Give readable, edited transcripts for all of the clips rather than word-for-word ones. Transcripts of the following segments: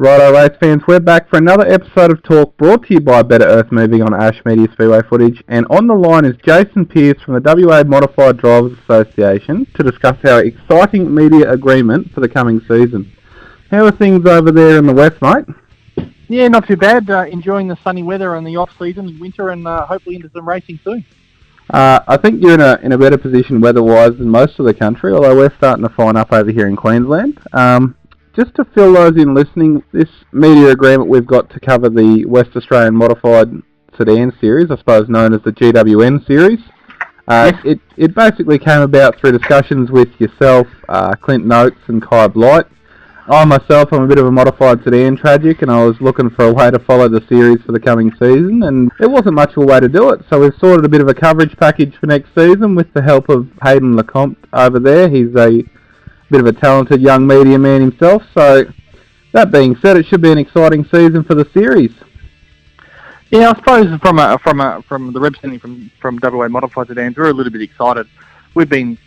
Righto race fans, we're back for another episode of Talk brought to you by Betta Earthmoving on Ash Media Speedway Footage, and on the line is Jason Pearce from the WA Modified Drivers Association to discuss our exciting media agreement for the coming season. How are things over there in the west, mate? Yeah, not too bad. Enjoying the sunny weather and the off-season, winter, and hopefully into some racing soon. I think you're in a better position weather-wise than most of the country, although we're starting to fine up over here in Queensland. Just to fill those in listening, this media agreement we've got to cover the West Australian Modified Sedan Series, I suppose known as the GWN Series. It basically came about through discussions with yourself, Clint Noakes and Kai Blight. I'm a bit of a modified sedan tragic, and I was looking for a way to follow the series for the coming season, and it wasn't much of a way to do it, so we've sorted a bit of a coverage package for next season with the help of Hayden Lecomte over there. He's a bit of a talented young media man himself, so that being said, it should be an exciting season for the series. Yeah, I suppose from the representing from WA Modified Sedans, we're a little bit excited. We've been,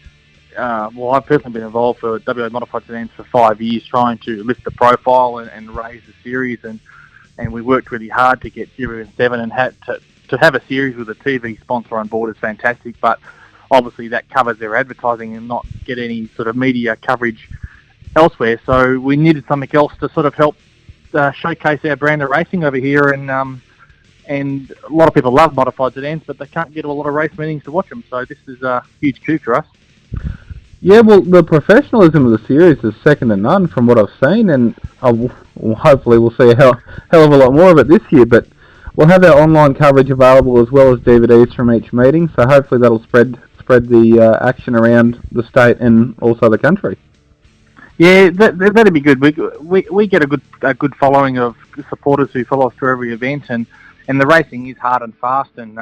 I've personally been involved for WA Modified Sedans for 5 years, trying to lift the profile and raise the series, and we worked really hard to get GWN7, and had to have a series with a TV sponsor on board is fantastic, but obviously that covers their advertising and not get any sort of media coverage elsewhere. So we needed something else to sort of help showcase our brand of racing over here. And a lot of people love modified sedans, but they can't get a lot of race meetings to watch them. So this is a huge coup for us. Yeah, well, the professionalism of the series is second to none from what I've seen, and hopefully we'll see a hell of a lot more of it this year. But we'll have our online coverage available as well as DVDs from each meeting, so hopefully that'll spread the action around the state and also the country. Yeah, that'd be good. We get a good following of supporters who follow us through every event, and the racing is hard and fast and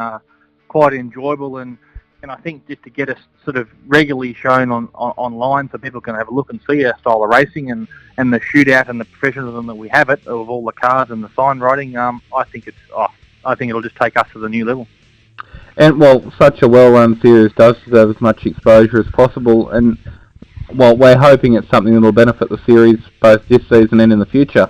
quite enjoyable, and I think just to get us sort of regularly shown online so people can have a look and see our style of racing and the shootout and the professionalism that we have it of all the cars and the sign writing, I think it'll just take us to the new level. And, well, such a well-run series does deserve as much exposure as possible, and, well, we're hoping it's something that will benefit the series both this season and in the future.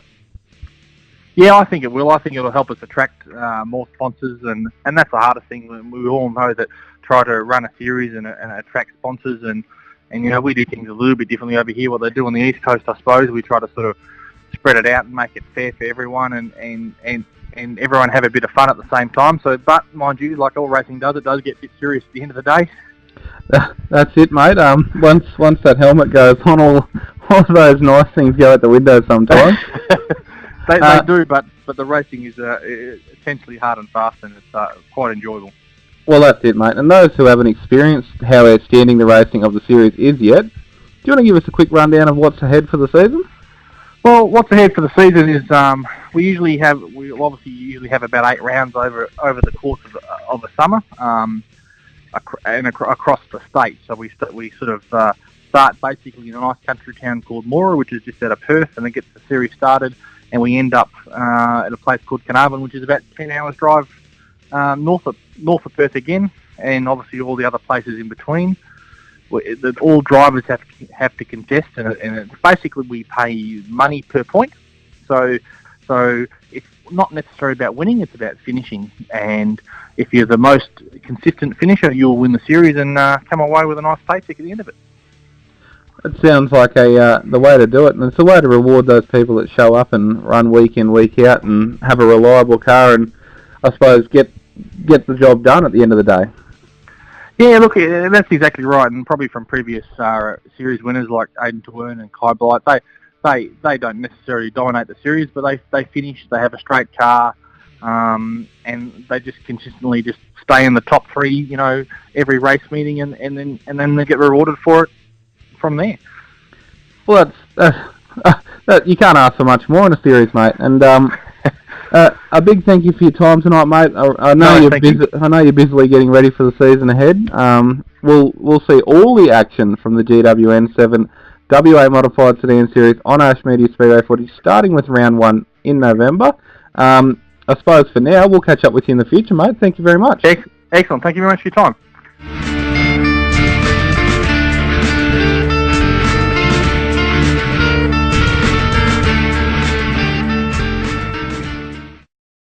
Yeah, I think it will. I think it'll help us attract more sponsors, and that's the hardest thing. We all know that try to run a series and attract sponsors, and we do things a little bit differently over here. What they do on the East Coast, I suppose, we try to sort of spread it out and make it fair for everyone, and everyone have a bit of fun at the same time. So, but mind you, like all racing does, it does get a bit serious at the end of the day. That's it, mate. Once that helmet goes on, all of those nice things go out the window sometimes. they do, but the racing is essentially hard and fast, and it's quite enjoyable. Well, that's it, mate. And those who haven't experienced how outstanding the racing of the series is yet, do you want to give us a quick rundown of what's ahead for the season? Well, what's ahead for the season is we obviously usually have about 8 rounds over the course of the summer, and across the state. So we sort of start basically in a nice country town called Moora, which is just out of Perth, and it gets the series started, and we end up at a place called Carnarvon, which is about 10 hours drive north of Perth again, and obviously all the other places in between. That all drivers have to contest, and it's basically we pay money per point. So it's not necessarily about winning; it's about finishing. And if you're the most consistent finisher, you'll win the series and come away with a nice paycheck at the end of it. It sounds like the way to do it, and it's a way to reward those people that show up and run week in, week out, and have a reliable car, and I suppose get the job done at the end of the day. Yeah, look, that's exactly right, and probably from previous series winners like Aidan Tawern and Kai Blight, they don't necessarily dominate the series, but they finish, they have a straight car, and they just consistently just stay in the top 3, every race meeting, and then they get rewarded for it from there. Well, you can't ask for much more in a series, mate, and a big thank you for your time tonight, mate. I know you're busily getting ready for the season ahead. We'll see all the action from the GWN7 WA Modified Sedan Series on Ash Media Speedway Footage, starting with round 1 in November. I suppose for now, we'll catch up with you in the future, mate. Thank you very much. Excellent. Thank you very much for your time.